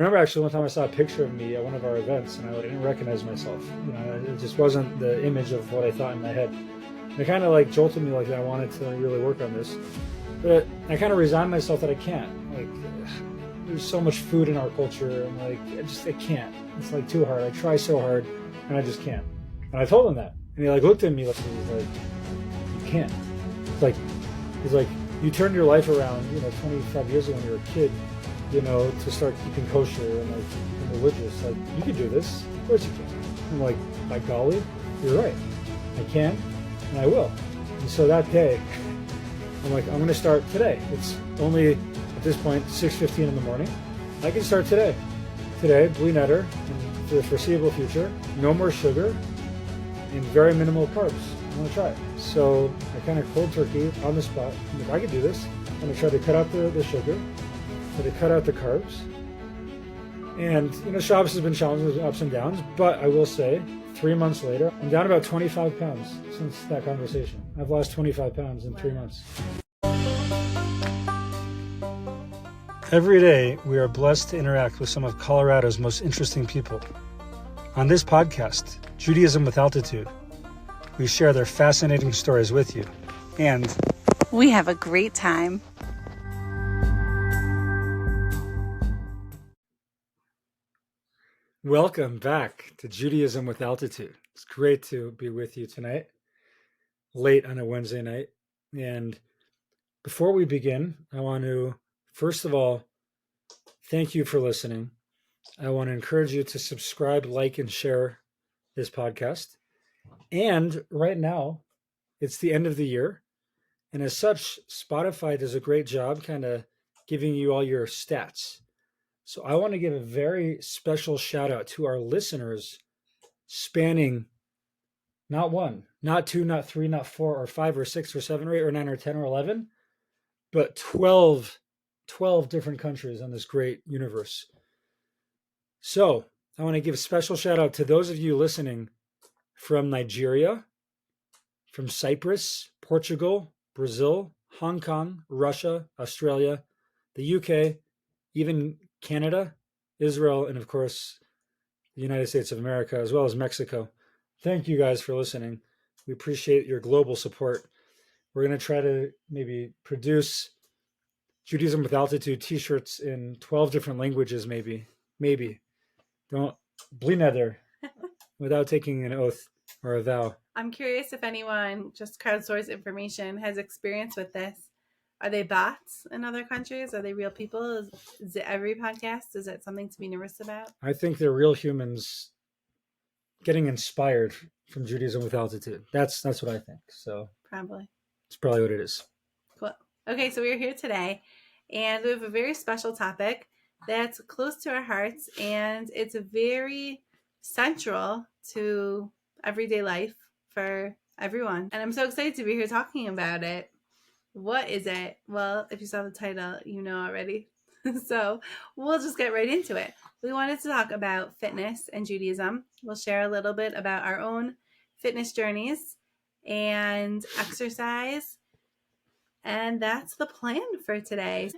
I remember actually one time I saw a picture of me at one of our events, and I didn't recognize myself. It just wasn't the image of what I thought in my head. And it kind of like jolted me, like I wanted to really work on this, but I kind of resigned myself that I can't. Like, there's so much food in our culture, and like I can't. It's like too hard. I try so hard, and I just can't. And I told him that, and he like looked at me, like he's like, "You can't." It's like he's like, "You turned your life around, 25 years ago when you were a kid." To start keeping kosher and religious. Like, you could do this. Of course you can. I'm like, by golly, you're right. I can, and I will. And so that day, I'm like, I'm going to start today. It's only, at this point, 6:15 in the morning. I can start today. Today, bli neder, and for the foreseeable future, no more sugar and very minimal carbs. I want to try it. So I kind of cold turkey on the spot. I'm like, I can do this. I'm going to try to cut out the sugar. To cut out the carbs. And Shabbos has been challenging with ups and downs, but I will say 3 months later, I'm down about 25 pounds since that conversation. I've lost 25 pounds in 3 months. Every day, we are blessed to interact with some of Colorado's most interesting people. On this podcast, Judaism with Altitude, we share their fascinating stories with you, and we have a great time. Welcome back to Judaism with Altitude. It's great to be with you tonight, late on a Wednesday night. And before we begin, I want to, first of all, thank you for listening. I want to encourage you to subscribe, like, and share this podcast. And right now, it's the end of the year. And as such, Spotify does a great job kind of giving you all your stats. So I want to give a very special shout out to our listeners spanning not one, not two, not three, not four, or five, or six, or seven, or eight, or nine, or 10, or 11, but 12 different countries on this great universe. So I want to give a special shout out to those of you listening from Nigeria, from Cyprus, Portugal, Brazil, Hong Kong, Russia, Australia, the UK, even Canada, Israel, and of course, the United States of America, as well as Mexico. Thank you guys for listening. We appreciate your global support. We're going to try to maybe produce Judaism with Altitude t-shirts in 12 different languages, maybe. Don't bli neder without taking an oath or a vow. I'm curious if anyone, just crowdsourced information, has experience with this. Are they bots in other countries? Are they real people? Is it every podcast? Is it something to be nervous about? I think they're real humans getting inspired from Judaism with Altitude. That's what I think. So it's probably what it is. Cool. Okay, so we're here today, and we have a very special topic that's close to our hearts, and it's very central to everyday life for everyone. And I'm so excited to be here talking about it. What is it? Well, if you saw the title, you know already. So we'll just get right into it. We wanted to talk about fitness and Judaism. We'll share a little bit about our own fitness journeys and exercise. And that's the plan for today.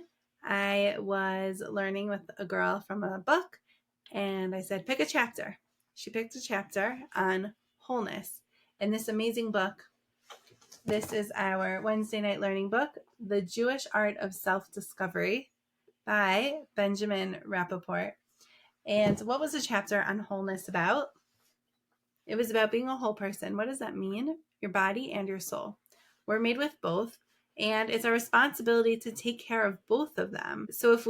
I was learning with a girl from a book, and I said, pick a chapter. She picked a chapter on wholeness. In this amazing book, this is our Wednesday night learning book, The Jewish Art of Self-Discovery by Benjamin Rappaport. And what was the chapter on wholeness about? It was about being a whole person. What does that mean? Your body and your soul. We're made with both, and it's our responsibility to take care of both of them. So if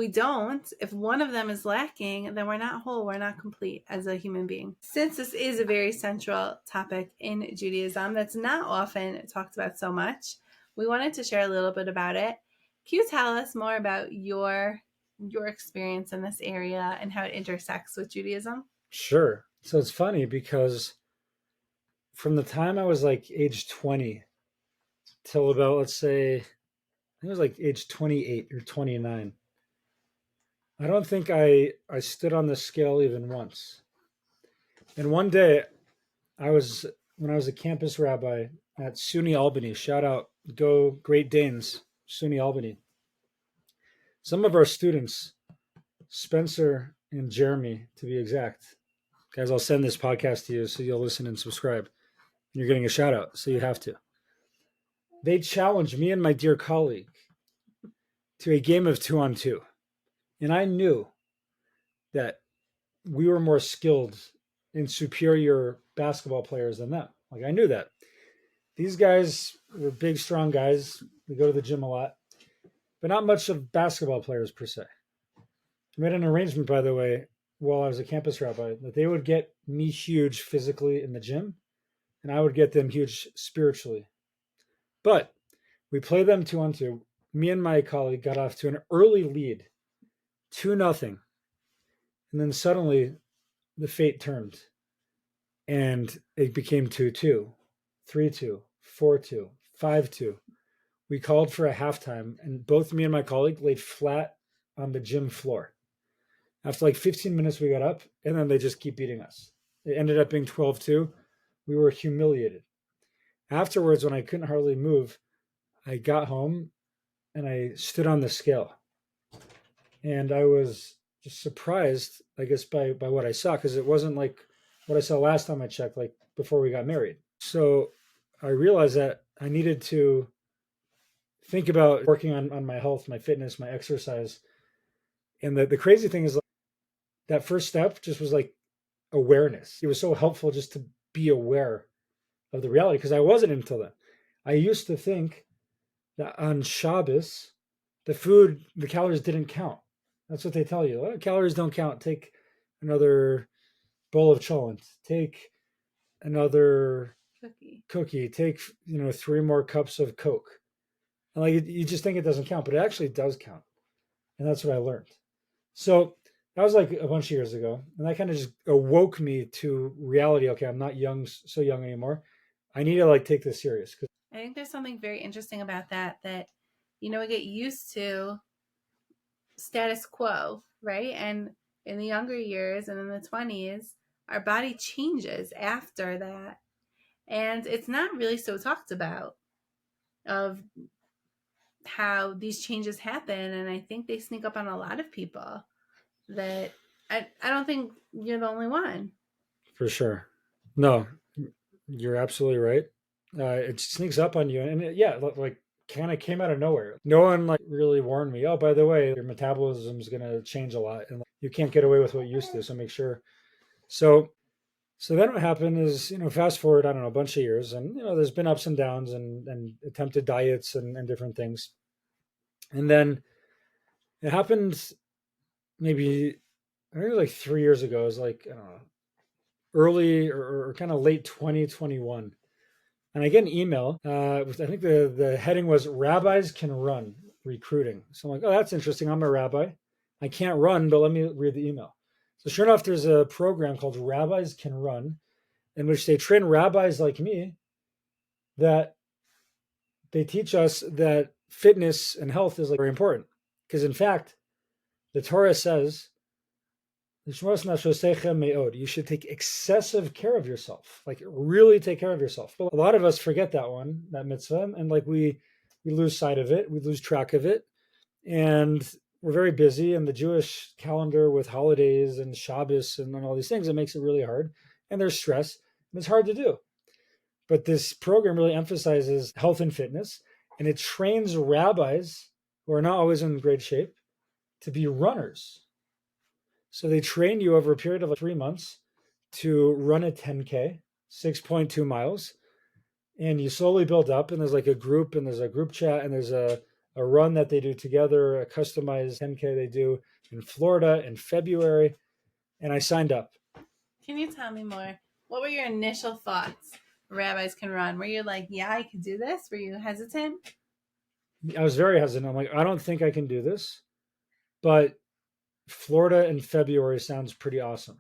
one of them is lacking, then we're not whole, we're not complete as a human being. Since this is a very central topic in Judaism that's not often talked about so much, we wanted to share a little bit about it. Can you tell us more about your experience in this area and how it intersects with Judaism? Sure. So it's funny because from the time I was like age 20 till about, let's say, I think it was like age 28 or 29, I don't think I stood on the scale even once. And one day, when I was a campus rabbi at SUNY Albany, shout out, go Great Danes, SUNY Albany. Some of our students, Spencer and Jeremy, to be exact. Guys, I'll send this podcast to you so you'll listen and subscribe. You're getting a shout out, so you have to. They challenged me and my dear colleague to a game of 2-on-2. And I knew that we were more skilled and superior basketball players than them. Like, I knew that. These guys were big, strong guys. They go to the gym a lot, but not much of basketball players per se. I made an arrangement, by the way, while I was a campus rabbi, that they would get me huge physically in the gym, and I would get them huge spiritually. But we played them 2-on-2. Me and my colleague got off to an early lead, 2-0. And then suddenly the fate turned and it became 2-2, 3-2, 4-2, 5-2. We called for a halftime, and both me and my colleague laid flat on the gym floor. After like 15 minutes, we got up, and then they just keep beating us. It ended up being 12-2. We were humiliated. Afterwards, when I couldn't hardly move, I got home and I stood on the scale. And I was just surprised, I guess, by what I saw, because it wasn't like what I saw last time I checked, like before we got married. So I realized that I needed to think about working on my health, my fitness, my exercise. And the crazy thing is, like, that first step just was like awareness. It was so helpful just to be aware of the reality, because I wasn't until then. I used to think that on Shabbos, the calories didn't count. That's what they tell you. Oh, calories don't count. Take another bowl of cholent. Take another cookie. Take 3 more cups of Coke. And like, you just think it doesn't count, but it actually does count. And that's what I learned. So that was like a bunch of years ago, and that kind of just awoke me to reality. Okay, I'm not so young anymore. I need to like take this serious. I think there's something very interesting about that we get used to status quo, right? And in the younger years and in the 20s, our body changes after that. And it's not really so talked about of how these changes happen. And I think they sneak up on a lot of people that I don't think you're the only one. For sure. No, you're absolutely right. It sneaks up on you. And like kind of came out of nowhere. No one like really warned me. Oh, by the way, your metabolism is going to change a lot, and you can't get away with what you used to. So make sure. So then what happened is, fast forward, I don't know, a bunch of years, and there's been ups and downs and attempted diets and different things. And then it happened maybe, I think it was like 3 years ago. It was like, I don't know, early or kind of late 2021. And I get an email. I think the heading was Rabbis Can Run Recruiting. So I'm like, oh, that's interesting. I'm a rabbi. I can't run, but let me read the email. So sure enough, there's a program called Rabbis Can Run, in which they train rabbis like me that they teach us that fitness and health is like very important. Because in fact, the Torah says, you should take excessive care of yourself, like really take care of yourself. But a lot of us forget that mitzvah, and like we lose sight of it, we lose track of it, and we're very busy. And the Jewish calendar with holidays and Shabbos and all these things, it makes it really hard. And there's stress, and it's hard to do. But this program really emphasizes health and fitness, and it trains rabbis who are not always in great shape to be runners. So they train you over a period of like 3 months to run a 10K, 6.2 miles. And you slowly build up, and there's like a group, and there's a group chat, and there's a run that they do together, a customized 10K they do in Florida in February. And I signed up. Can you tell me more? What were your initial thoughts? Rabbis Can Run. Were you like, yeah, I could do this? Were you hesitant? I was very hesitant. I'm like, I don't think I can do this, but Florida in February sounds pretty awesome.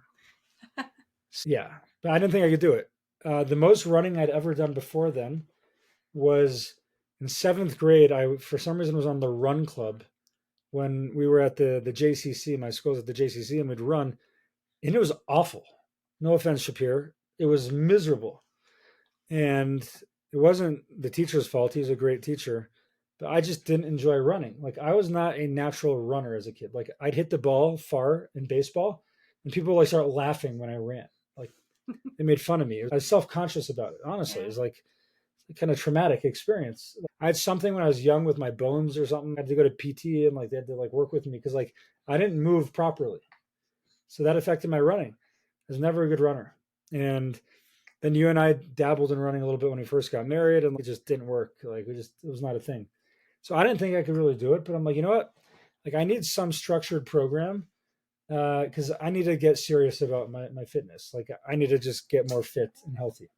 Yeah, but I didn't think I could do it. The most running I'd ever done before then was in 7th grade. I, for some reason, was on the run club when we were at the JCC. My school was at the JCC, and we'd run, and it was awful. No offense, Shapir. It was miserable. And it wasn't the teacher's fault. He's a great teacher. But I just didn't enjoy running. Like, I was not a natural runner as a kid. Like, I'd hit the ball far in baseball, and people like start laughing when I ran. Like they made fun of me. I was self-conscious about it. Honestly, Yeah. it was like a kind of traumatic experience. I had something when I was young with my bones or something. I had to go to PT and like they had to like work with me because like I didn't move properly, so that affected my running. I was never a good runner, and then you and I dabbled in running a little bit when we first got married, and it just didn't work. Like it was not a thing. So I didn't think I could really do it, but I'm like, you know what? Like I need some structured program because I need to get serious about my fitness. Like I need to just get more fit and healthy.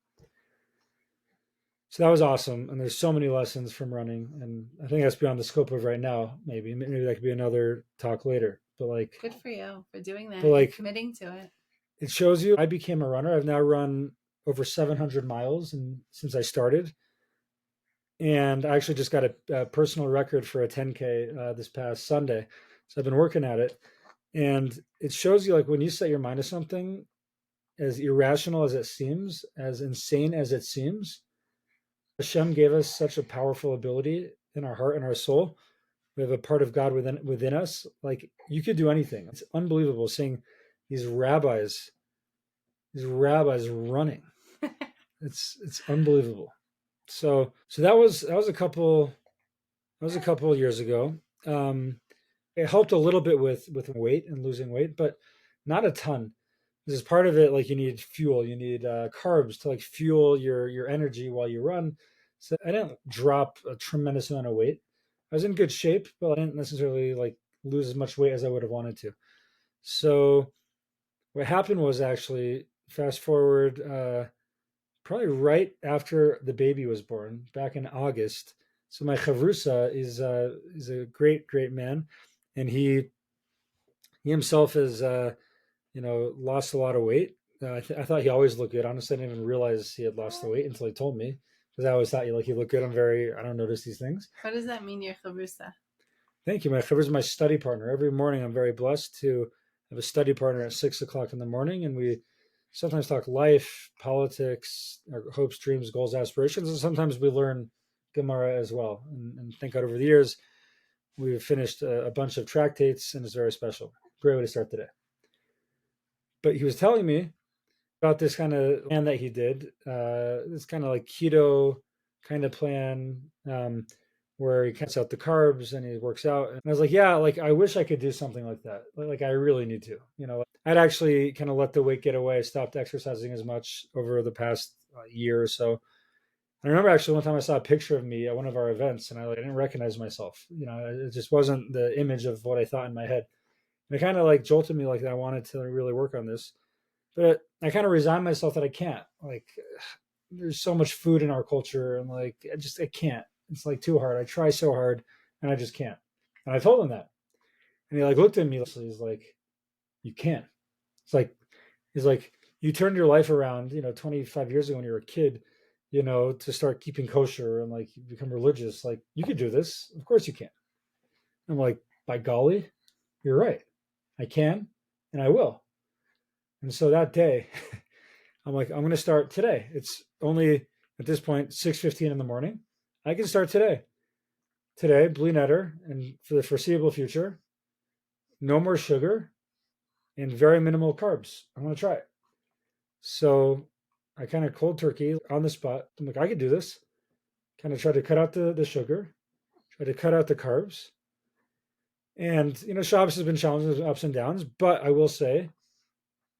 So that was awesome. And there's so many lessons from running. And I think that's beyond the scope of right now. Maybe that could be another talk later. But like, Good for you for doing that but and like, committing to it. it shows you I became a runner. I've now run over 700 miles and since I started. And I actually just got a personal record for a 10K this past Sunday. So I've been working at it. And it shows you like when you set your mind to something, as irrational as it seems, as insane as it seems, Hashem gave us such a powerful ability in our heart and our soul. We have a part of God within us. Like you could do anything. It's unbelievable seeing these rabbis running. It's unbelievable. So that was a couple of years ago. It helped a little bit with weight and losing weight, but not a ton. This is part of it. Like you need fuel, you need carbs to like fuel your energy while you run. So I didn't drop a tremendous amount of weight. I was in good shape, but I didn't necessarily like lose as much weight as I would have wanted to. So what happened was actually fast forward probably right after the baby was born back in August. So my chavrusa is a great man, and he himself has lost a lot of weight. I thought he always looked good. Honestly, I didn't even realize he had lost the weight until he told me because I always thought he looked good. I don't notice these things. What does that mean, your chavrusa? Thank you. My chaver is my study partner. Every morning, I'm very blessed to have a study partner at 6 o'clock in the morning, and we sometimes talk life, politics, our hopes, dreams, goals, aspirations, and sometimes we learn Gemara as well. And thank God, over the years, we've finished a bunch of tractates, and it's very special. Great way to start the day. But he was telling me about this kind of plan that he did, this kind of like keto kind of plan, where he cuts out the carbs and he works out. And I was like, yeah, like I wish I could do something like that. Like I really need to. I'd actually kind of let the weight get away. I stopped exercising as much over the past year or so. I remember actually one time I saw a picture of me at one of our events, and I didn't recognize myself. It just wasn't the image of what I thought in my head. And it kind of like jolted me like that I wanted to really work on this. But I kind of resigned myself that I can't. Like, there's so much food in our culture, and like, I can't. It's like too hard. I try so hard, and I just can't. And I told him that, and he like looked at me. He's like, "You can't." It's like, he's like, "You turned your life around, 25 years ago when you were a kid, to start keeping kosher and like become religious. Like, you could do this. Of course you can." I'm like, by golly, you're right. I can, and I will. And so that day, I'm like, I'm going to start today. It's only at this point 6:15 in the morning. I can start today. Today, bli neder, and for the foreseeable future, no more sugar and very minimal carbs. I want to try it. So I kind of cold turkey on the spot. I'm like, I could do this. Kind of try to cut out the sugar, try to cut out the carbs. And Shabbos has been challenging, ups and downs, but I will say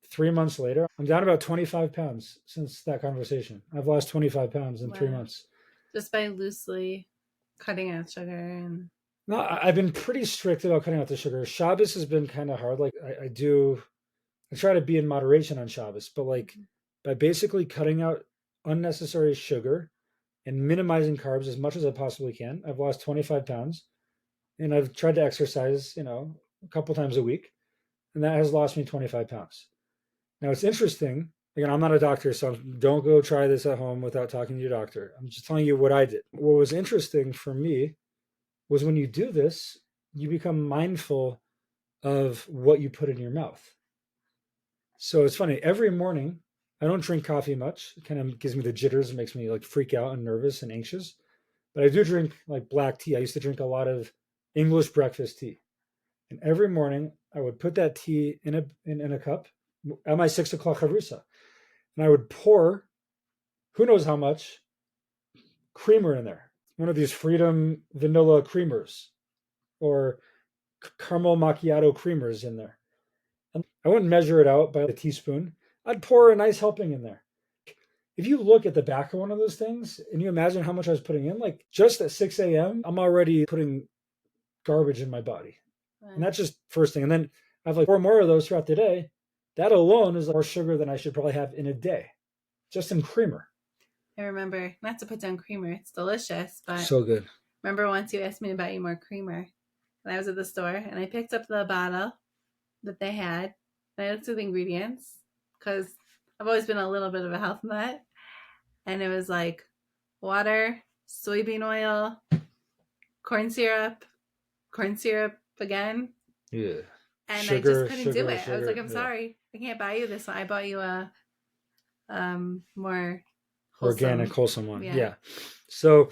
3 months later, I'm down about 25 pounds since that conversation. I've lost 25 pounds in 3 months. Just by loosely cutting out sugar and. No, I've been pretty strict about cutting out the sugar. Shabbos has been kind of hard. Like I try to be in moderation on Shabbos, but like by basically cutting out unnecessary sugar and minimizing carbs as much as I possibly can, I've lost 25 pounds. And I've tried to exercise, a couple times a week, and that has lost me 25 pounds. Now it's interesting. Again, I'm not a doctor, so don't go try this at home without talking to your doctor. I'm just telling you what I did. What was interesting for me was when you do this, you become mindful of what you put in your mouth. So it's funny. Every morning, I don't drink coffee much. It kind of gives me the jitters. It makes me like freak out and nervous and anxious. But I do drink like black tea. I used to drink a lot of English breakfast tea. And every morning I would put that tea in a cup at my 6 o'clock chavrusa, and I would pour who knows how much creamer in there, one of these Freedom vanilla creamers or caramel macchiato creamers in there. And I wouldn't measure it out by a teaspoon. I'd pour a nice helping in there. If you look at the back of one of those things and you imagine how much I was putting in, like just at 6 a.m., I'm already putting garbage in my body. And that's just first thing. And then I have like 4 more of those throughout the day. That alone is more sugar than I should probably have in a day, just in creamer. I remember, not to put down creamer, it's delicious, but so good. Remember once you asked me to buy you more creamer, and I was at the store and I picked up the bottle that they had, and I looked at the ingredients because I've always been a little bit of a health nut, and it was like water, soybean oil, corn syrup again. Yeah. And sugar, I just couldn't do it. Sugar, I was like, I'm sorry, I can't buy you this one. I bought you a more organic, wholesome one. Yeah. So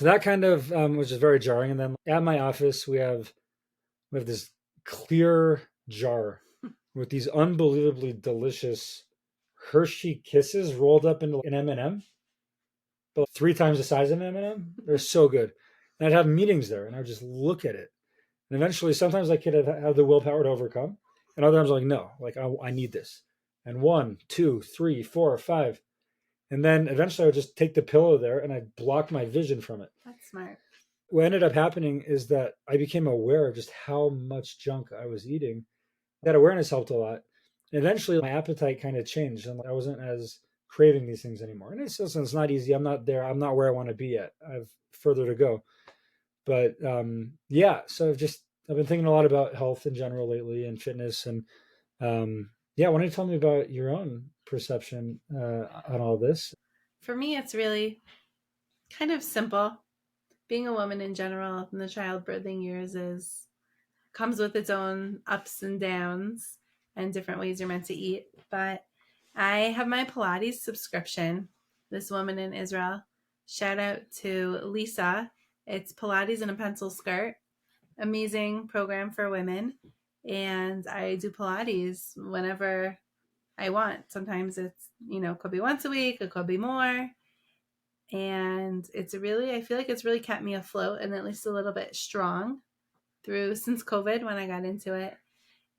that kind of was just very jarring. And then at my office, we have this clear jar with these unbelievably delicious Hershey Kisses rolled up into an M&M, but 3 times the size of an M&M. They're so good. And I'd have meetings there, and I'd just look at it. And eventually, sometimes I could have the willpower to overcome, and other times I'm like, no, like I need this. And 1, 2, 3, 4, 5. And then eventually I would just take the pillow there and I'd block my vision from it. That's smart. What ended up happening is that I became aware of just how much junk I was eating. That awareness helped a lot. And eventually my appetite kind of changed and I wasn't as craving these things anymore. And it's not easy. I'm not there. I'm not where I want to be yet. I've further to go. But yeah, so I've been thinking a lot about health in general lately and fitness. And yeah, why don't you tell me about your own perception on all this? For me, it's really kind of simple. Being a woman in general in the childbirthing years comes with its own ups and downs and different ways you're meant to eat. But I have my Pilates subscription. This woman in Israel, shout out to Lisa. It's Pilates in a pencil skirt. Amazing program for women. And I do Pilates whenever I want. Sometimes it's, could be once a week, it could be more. And I feel like it's really kept me afloat and at least a little bit strong since COVID when I got into it.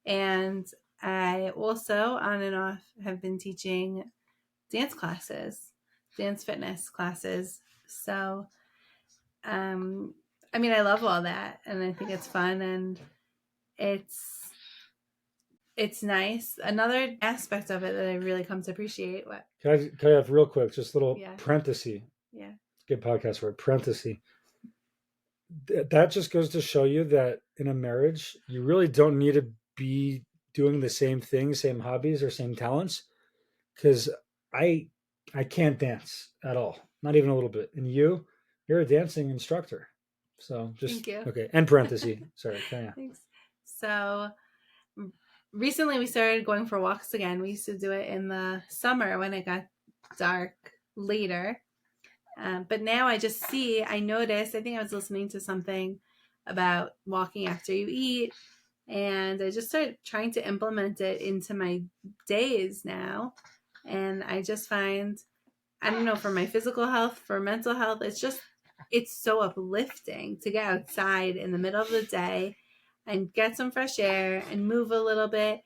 And I also, on and off, have been teaching dance fitness classes. So, I love all that, and I think it's fun, and it's nice. Another aspect of it that I really come to appreciate. What can I have real quick, just a little parenthesis? Yeah. Good podcast word, parenthesis. That just goes to show you that in a marriage, you really don't need to be doing the same things, same hobbies, or same talents. Because I can't dance at all, not even a little bit. And you're a dancing instructor. So just thank you. Okay. And parenthesis. Sorry. Yeah. Thanks. So recently we started going for walks again. We used to do it in the summer when it got dark later. But now I noticed, I think I was listening to something about walking after you eat, and I just started trying to implement it into my days now. And I just find, I don't know, for my physical health, for mental health, it's so uplifting to get outside in the middle of the day and get some fresh air and move a little bit.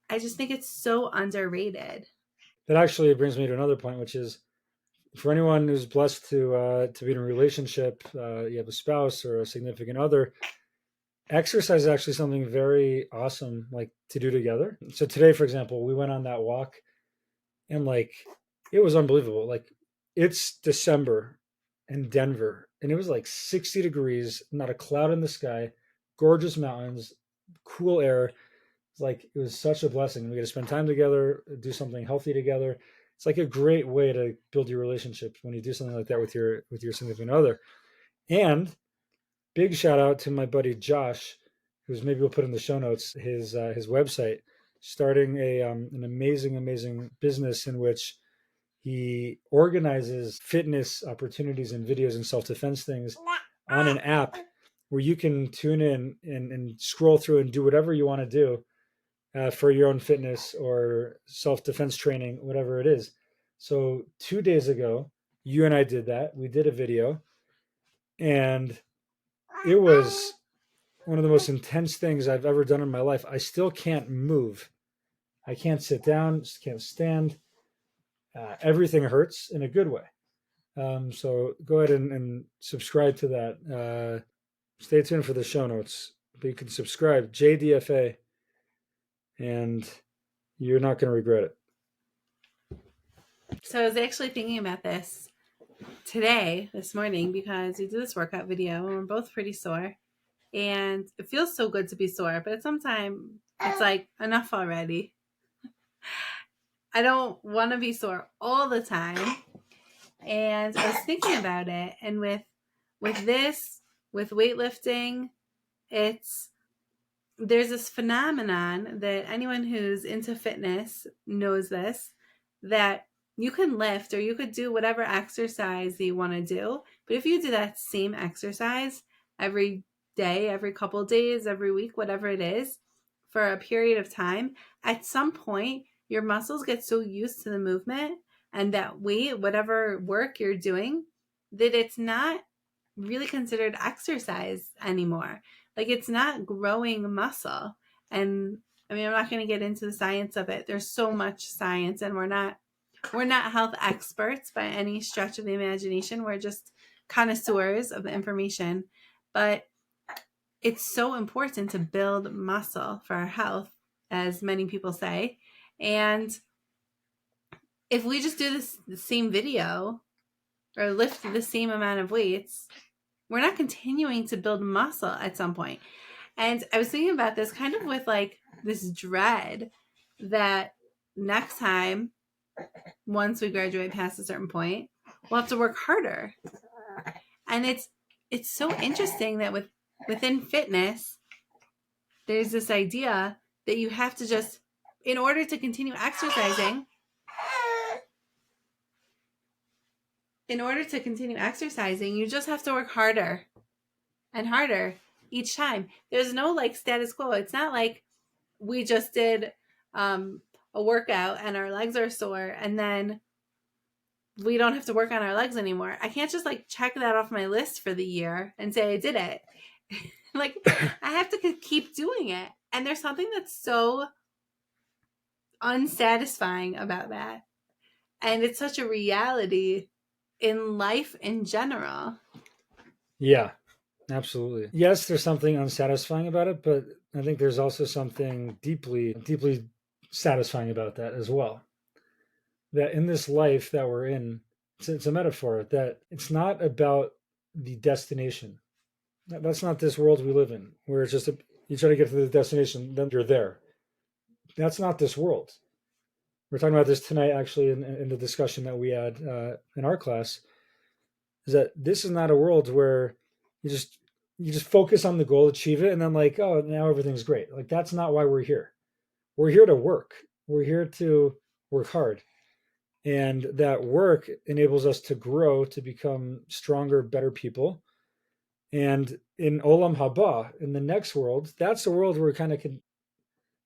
I just think it's so underrated. That actually brings me to another point, which is for anyone who's blessed to be in a relationship, you have a spouse or a significant other, exercise is actually something very awesome, like to do together. So today, for example, we went on that walk and like, it was unbelievable. Like it's December in Denver and it was like 60 degrees, not a cloud in the sky, gorgeous mountains, cool air. It was such a blessing. We got to spend time together, do something healthy together. It's like a great way to build your relationships when you do something like that with your significant other. And big shout out to my buddy Josh, who's, maybe we'll put in the show notes, his website, starting an amazing business in which he organizes fitness opportunities and videos and self-defense things on an app where you can tune in and scroll through and do whatever you want to do for your own fitness or self-defense training, whatever it is. So 2 days ago, you and I did that. We did a video, and it was one of the most intense things I've ever done in my life. I still can't move. I can't sit down, can't stand. Everything hurts in a good way. So go ahead and subscribe to that. Stay tuned for the show notes. But you can subscribe, JDFA, and you're not going to regret it. So I was actually thinking about this this morning, because we did this workout video and we're both pretty sore. And it feels so good to be sore, but at some time it's like, enough already. I don't want to be sore all the time. And I was thinking about it, and with weightlifting, there's this phenomenon that anyone who's into fitness knows this, that you can lift or you could do whatever exercise you want to do. But if you do that same exercise every day, every couple days, every week, whatever it is, for a period of time, at some point, your muscles get so used to the movement and that weight, whatever work you're doing, that it's not really considered exercise anymore. Like, it's not growing muscle. And I mean, I'm not going to get into the science of it. There's so much science, and we're not health experts by any stretch of the imagination. We're just connoisseurs of the information. But it's so important to build muscle for our health, as many people say. And if we just do the same video or lift the same amount of weights, we're not continuing to build muscle at some point. And I was thinking about this kind of with like this dread that next time, once we graduate past a certain point, we'll have to work harder. And it's so interesting that within fitness, there's this idea that you have to just, in order to continue exercising, you just have to work harder and harder each time. There's no like status quo. It's not like we just did a workout and our legs are sore and then we don't have to work on our legs anymore. I can't just like check that off my list for the year and say I did it. Like, I have to keep doing it. And there's something that's so unsatisfying about that. And it's such a reality in life in general. Yeah, absolutely. Yes, there's something unsatisfying about it, but I think there's also something deeply, deeply satisfying about that as well. That in this life that we're in, it's a metaphor, that it's not about the destination. That's not this world we live in, where it's just you try to get to the destination, then you're there. That's not this world. We're talking about this tonight, actually, in the discussion that we had in our class, is that this is not a world where you just focus on the goal, achieve it, and then like, oh, now everything's great. Like, that's not why we're here. We're here to work. We're here to work hard. And that work enables us to grow, to become stronger, better people. And in Olam Haba, in the next world, that's the world where we kind of can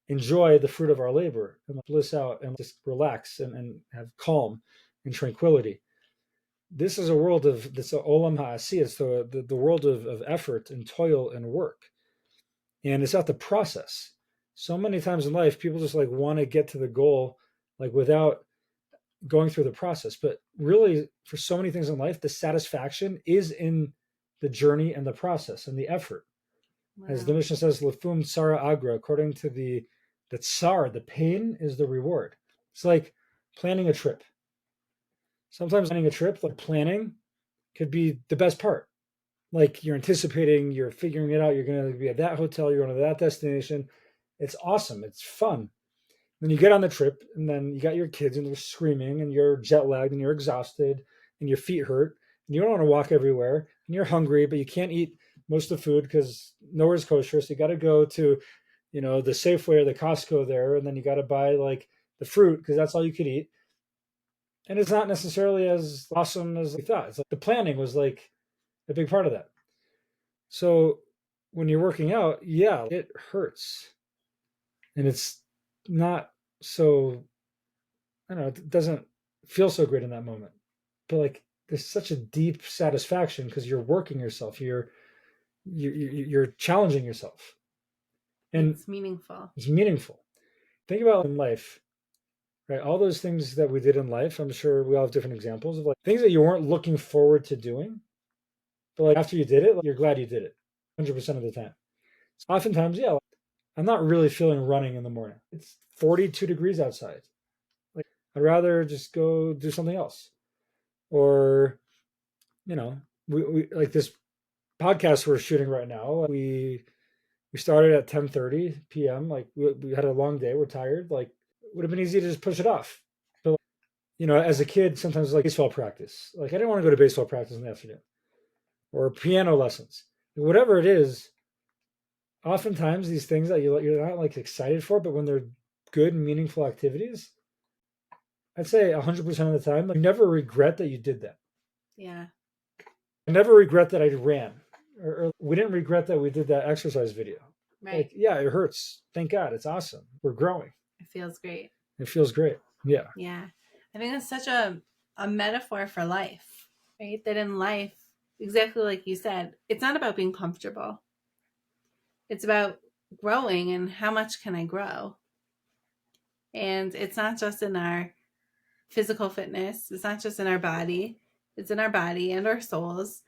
enjoy the fruit of our labor and bliss out and just relax and have calm and tranquility. This is a world of this Olam Ha'asi. It's the world of effort and toil and work. And it's not the process. So many times in life, people just like want to get to the goal, like without going through the process. But really, for so many things in life, the satisfaction is in the journey and the process and the effort. Wow. As the Mishnah says, Lefum Tsara Agra, according to the tsar, the pain is the reward. It's like planning a trip. Sometimes planning a trip, like planning, could be the best part. Like you're anticipating, you're figuring it out, you're going to be at that hotel, you're going to that destination. It's awesome. It's fun. Then you get on the trip, and then you got your kids, and they're screaming, and you're jet lagged, and you're exhausted, and your feet hurt, and you don't want to walk everywhere, and you're hungry, but you can't eat most of the food because nowhere's kosher. So you got to go to, the Safeway or the Costco there, and then you got to buy like the fruit because that's all you could eat. And it's not necessarily as awesome as we thought. It's like the planning was like a big part of that. So when you're working out, yeah, it hurts. And it's not so, I don't know, it doesn't feel so great in that moment. But like there's such a deep satisfaction because you're working yourself. You're challenging yourself. And It's meaningful. it's meaningful. Think about in life, right? All those things that we did in life, I'm sure we all have different examples of like things that you weren't looking forward to doing, but like after you did it, like, you're glad you did it 100% of the time. So oftentimes, yeah, like, I'm not really feeling running in the morning. It's 42 degrees outside. Like I'd rather just go do something else. Or, you know, we like this podcast we're shooting right now. We started at 10:30 p.m. Like we had a long day. We're tired. Like it would have been easy to just push it off. But you know, as a kid, sometimes like baseball practice. Like I didn't want to go to baseball practice in the afternoon or piano lessons. Whatever it is, oftentimes these things that you're not like excited for, but when they're good, meaningful activities, I'd say 100% of the time, like, you never regret that you did that. Yeah. I never regret that I ran, or we didn't regret that we did that exercise video. Right. Like, yeah, it hurts. Thank God, it's awesome. We're growing. It feels great. It feels great. Yeah. Yeah. I think that's such a metaphor for life, right? That in life, exactly like you said, it's not about being comfortable. It's about growing and how much can I grow? And it's not just in our physical fitness. It's not just in our body. It's in our body and our souls.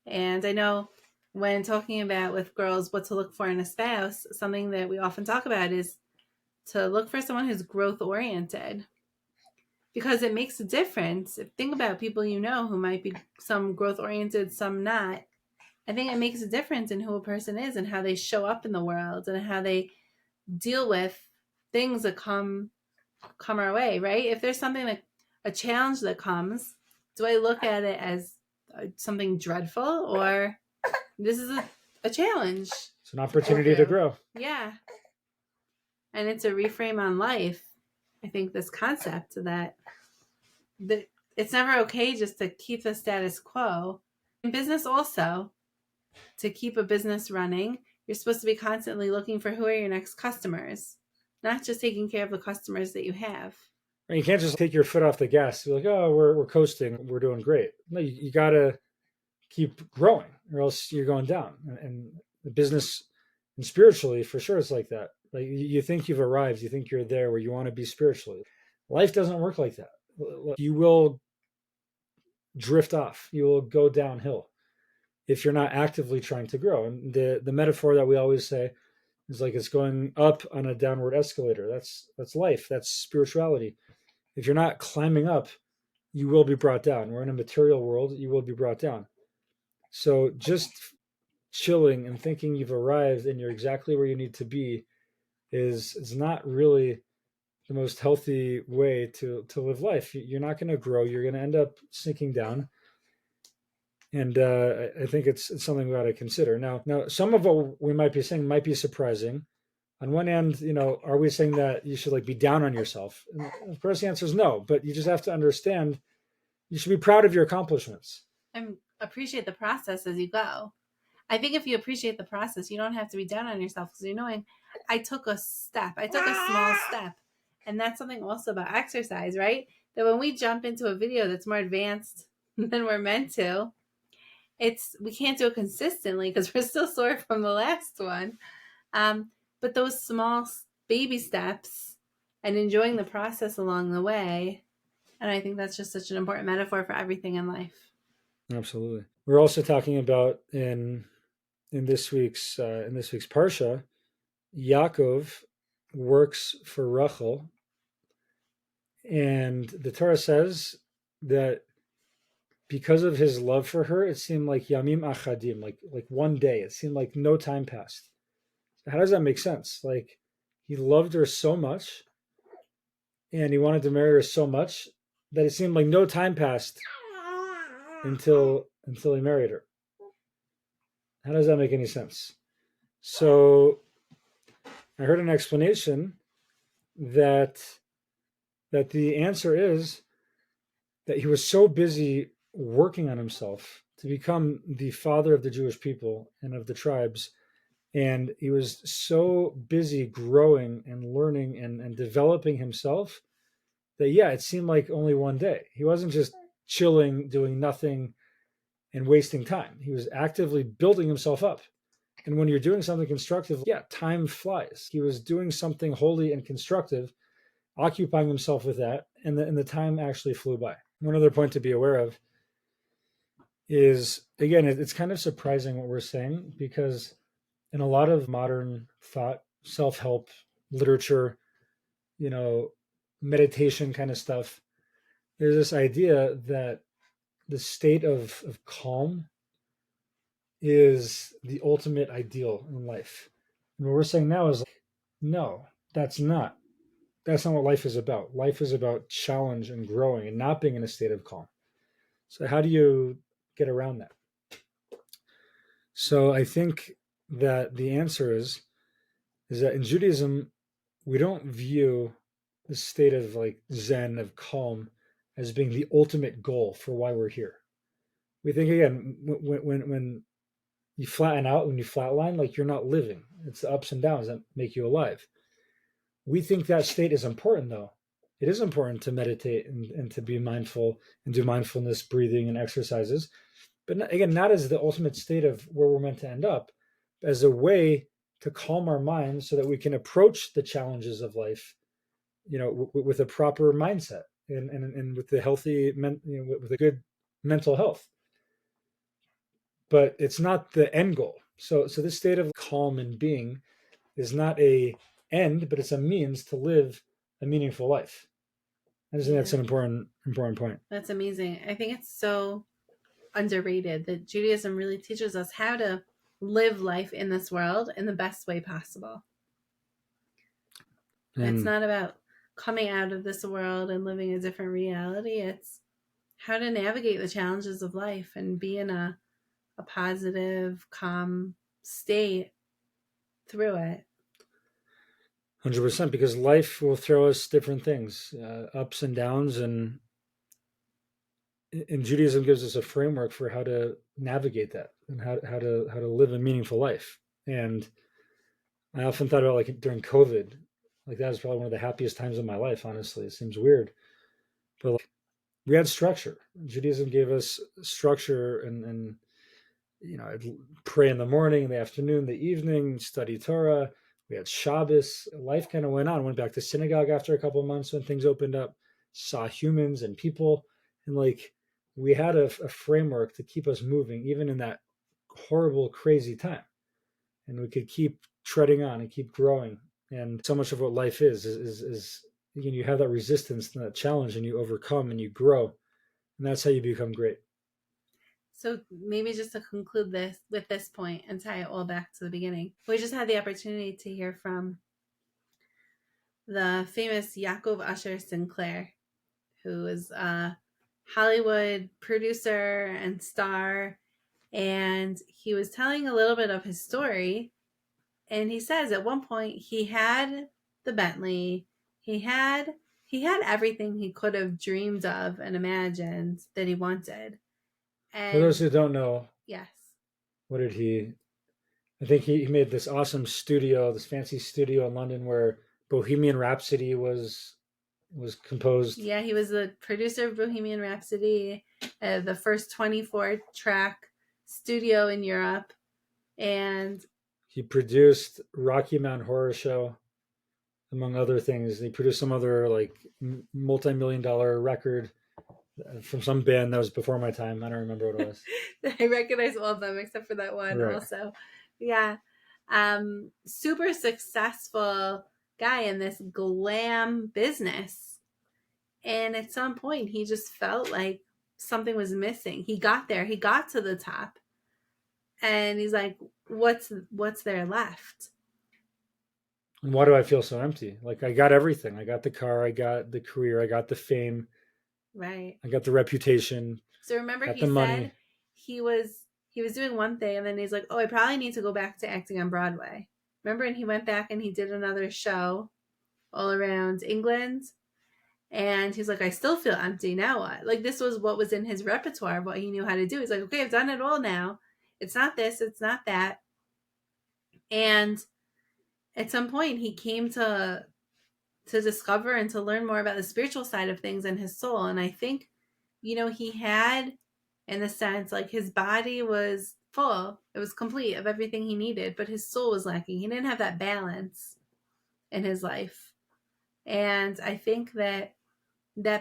And I know when talking about with girls what to look for in a spouse, something that we often talk about is to look for someone who's growth oriented, because it makes a difference. Think about people you know who might be some growth oriented, some not. I think it makes a difference in who a person is and how they show up in the world and how they deal with things that come our way, right? If there's something like a challenge that comes, do I look at it as something dreadful, or this is a challenge? It's an opportunity to grow. Yeah. And it's a reframe on life. I think this concept that it's never okay just to keep the status quo. In business also, to keep a business running, you're supposed to be constantly looking for who are your next customers, not just taking care of the customers that you have. And you can't just take your foot off the gas. You're like, oh, we're coasting. We're doing great. No, you got to keep growing or else you're going down. And the business and spiritually, for sure, it's like that. Like you think you've arrived. You think you're there where you want to be spiritually. Life doesn't work like that. You will drift off. You will go downhill if you're not actively trying to grow. And the metaphor that we always say is like it's going up on a downward escalator. That's life. That's spirituality. If you're not climbing up, you will be brought down. We're in a material world. You will be brought down. So just chilling and thinking you've arrived and you're exactly where you need to be is not really the most healthy way to live life. You're not going to grow. You're going to end up sinking down. And I think it's something we got to consider. Now, some of what we might be saying might be surprising. On one end, are we saying that you should like be down on yourself? And of course, the answer is no. But you just have to understand you should be proud of your accomplishments and appreciate the process as you go. I think if you appreciate the process, you don't have to be down on yourself because you're knowing I took a step. I took a small step. And that's something also about exercise, right? That when we jump into a video that's more advanced than we're meant to, we can't do it consistently because we're still sore from the last one. But those small baby steps and enjoying the process along the way, and I think that's just such an important metaphor for everything in life. Absolutely. We're also talking about in this week's parsha, Yaakov works for Rachel, and the Torah says that because of his love for her, it seemed like yamim achadim, like one day. It seemed like no time passed. How does that make sense? Like he loved her so much, and he wanted to marry her so much that it seemed like no time passed until he married her. How does that make any sense? So I heard an explanation that the answer is that he was so busy working on himself to become the father of the Jewish people and of the tribes And he was so busy growing and learning and developing himself that, yeah, it seemed like only one day. He wasn't just chilling, doing nothing and wasting time. He was actively building himself up. And when you're doing something constructive, yeah, time flies. He was doing something holy and constructive, occupying himself with that, and the time actually flew by. One other point to be aware of is, again, it's kind of surprising what we're saying, because in a lot of modern thought, self-help literature, meditation kind of stuff, there's this idea that the state of calm is the ultimate ideal in life. And what we're saying now is, no, that's not what life is about. Life is about challenge and growing and not being in a state of calm. So how do you get around that? So I think that the answer is that in Judaism, we don't view the state of like Zen, of calm, as being the ultimate goal for why we're here. We think, again, when you flatten out, when you flatline, like, you're not living. It's the ups and downs that make you alive. We think that state is important, though. It is important to meditate and to be mindful and do mindfulness, breathing, and exercises. But again, not as the ultimate state of where we're meant to end up, but as a way to calm our minds so that we can approach the challenges of life, with a proper mindset and with the healthy, with a good mental health. But it's not the end goal. So this state of calm and being is not a end, but it's a means to live a meaningful life. I just think that's an important point. That's amazing. I think it's so underrated that Judaism really teaches us how to live life in this world in the best way possible. And it's not about coming out of this world and living a different reality. It's how to navigate the challenges of life and be in a positive, calm state through it. 100%, because life will throw us different things, ups and downs, and Judaism gives us a framework for how to navigate that and how to live a meaningful life. And I often thought about, like, during COVID, like, that was probably one of the happiest times of my life. Honestly, it seems weird, but like, we had structure. Judaism gave us structure, and I'd pray in the morning, in the afternoon, the evening, study Torah. We had Shabbos. Life kind of went on. Went back to synagogue after a couple of months when things opened up. Saw humans and people, and like, we had a framework to keep us moving, even in that horrible, crazy time. And we could keep treading on and keep growing. And so much of what life is you have that resistance and that challenge, and you overcome and you grow, and that's how you become great. So maybe just to conclude this with this point and tie it all back to the beginning, we just had the opportunity to hear from the famous Yaakov Usher Sinclair, who is a Hollywood producer and star. And he was telling a little bit of his story. And he says at one point he had the Bentley. He had everything he could have dreamed of and imagined that he wanted. And for those who don't know, yes, what did I think he made this awesome studio, this fancy studio in London where Bohemian Rhapsody was composed. Yeah, he was the producer of Bohemian Rhapsody, the first 24-track studio in Europe. And he produced Rocky Mountain Horror Show, among other things. He produced some other like multi-million-dollar record from some band that was before my time. I don't remember what it was. I recognize all of them except for that one, right. Also. Yeah. Super successful guy in this glam business. And at some point he just felt like something was missing. He got there. He got to the top. And he's like, what's there left? And why do I feel so empty? Like, I got everything. I got the car, I got the career, I got the fame. Right. I got the reputation. So remember he said money. He was doing one thing, and then he's like, oh, I probably need to go back to acting on Broadway. Remember? And he went back and he did another show all around England. And he's like, I still feel empty. Now what? Like, this was what was in his repertoire, what he knew how to do. He's like, okay, I've done it all now. It's not this, it's not that. And at some point, he came to discover and to learn more about the spiritual side of things and his soul. And I think, he had, in the sense, like his body was full, it was complete of everything he needed, but his soul was lacking. He didn't have that balance in his life. And I think that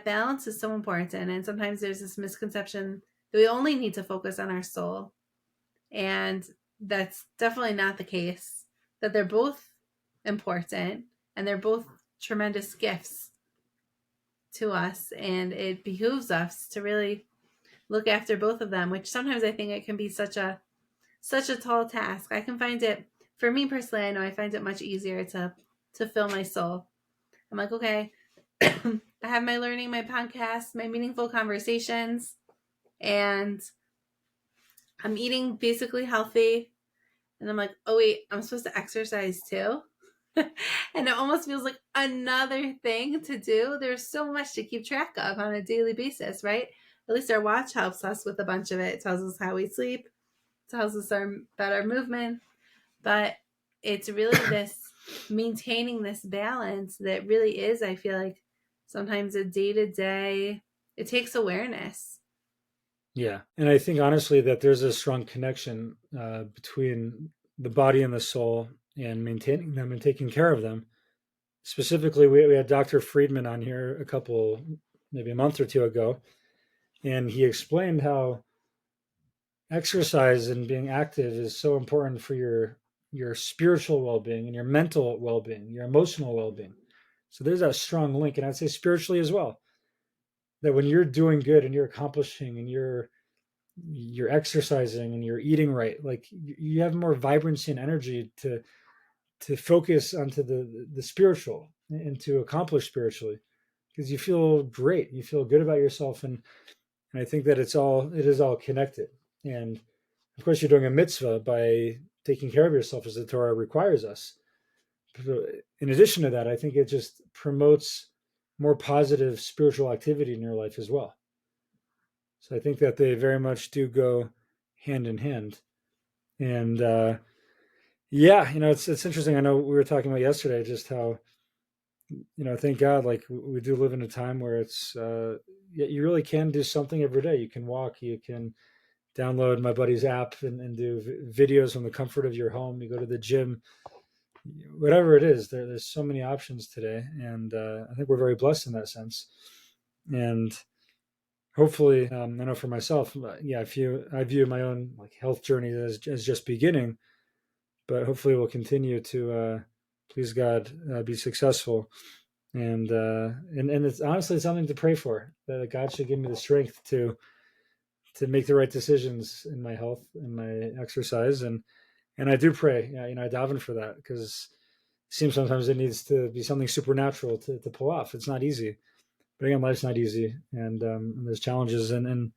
balance is so important. And sometimes there's this misconception that we only need to focus on our soul. And that's definitely not the case, that they're both important and they're both tremendous gifts to us. And it behooves us to really look after both of them, which sometimes I think it can be such a tall task. I can find it, for me personally, I know I find it much easier to fill my soul. I'm like, okay, I have my learning, my podcast, my meaningful conversations, and I'm eating basically healthy. And I'm like, oh wait, I'm supposed to exercise too. And it almost feels like another thing to do. There's so much to keep track of on a daily basis, right? At least our watch helps us with a bunch of it. It tells us how we sleep, tells us about our movement. But it's really this maintaining this balance that really is, I feel like, sometimes a day-to-day, it takes awareness. Yeah. And I think honestly that there's a strong connection between the body and the soul and maintaining them and taking care of them. Specifically, we had Dr. Friedman on here maybe a month or two ago, and he explained how exercise and being active is so important for your spiritual well-being and your mental well-being, your emotional well-being. So there's that strong link, and I'd say spiritually as well. That when you're doing good and you're accomplishing and you're exercising and you're eating right, like you have more vibrancy and energy to focus onto the spiritual and to accomplish spiritually, because you feel great, you feel good about yourself, and I think that it is all connected. And of course, you're doing a mitzvah by taking care of yourself as the Torah requires us. In addition to that, I think it just promotes more positive spiritual activity in your life as well. So I think that they very much do go hand in hand. And yeah, it's interesting. I know we were talking about yesterday just how, thank God, like we do live in a time where it's you really can do something every day. You can walk, you can download my buddy's app and do videos from the comfort of your home. You go to the gym, whatever it is. There's so many options today, and I think we're very blessed in that sense. And hopefully, I know for myself, yeah, I view my own like health journey as just beginning, but hopefully we'll continue to please God, be successful. And it's honestly something to pray for, that God should give me the strength to make the right decisions in my health and my exercise. And I do pray, I daven for that, because it seems sometimes it needs to be something supernatural to pull off. It's not easy, but again, life's not easy, and there's challenges, and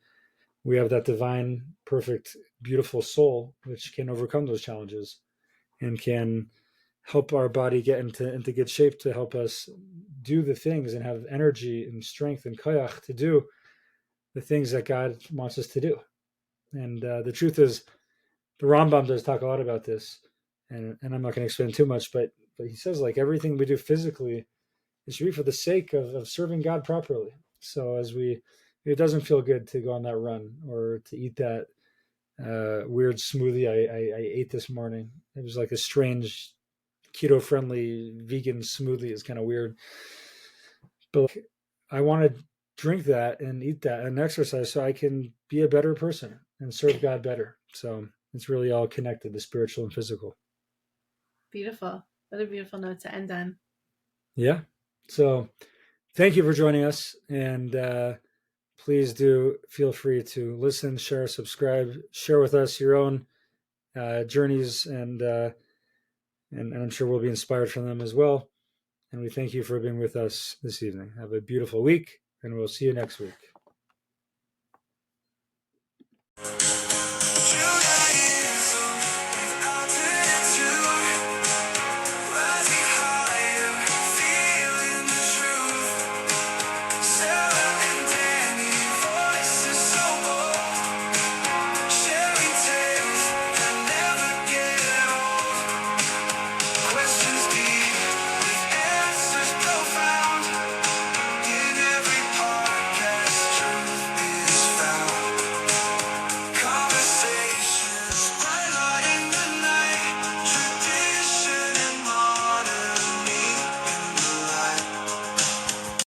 we have that divine, perfect, beautiful soul which can overcome those challenges and can help our body get into good shape to help us do the things and have energy and strength and koyach to do the things that God wants us to do. And the truth is, the Rambam does talk a lot about this, and I'm not going to explain too much, but he says like everything we do physically, it should be for the sake of serving God properly. So it doesn't feel good to go on that run or to eat that weird smoothie I ate this morning. It was like a strange keto-friendly vegan smoothie. It's kind of weird, but like, I want to drink that and eat that and exercise so I can be a better person and serve God better. So it's really all connected, the spiritual and physical. Beautiful. What a beautiful note to end on. Yeah. So thank you for joining us. And please do feel free to listen, share, subscribe, share with us your own journeys, and I'm sure we'll be inspired from them as well. And we thank you for being with us this evening. Have a beautiful week, and we'll see you next week.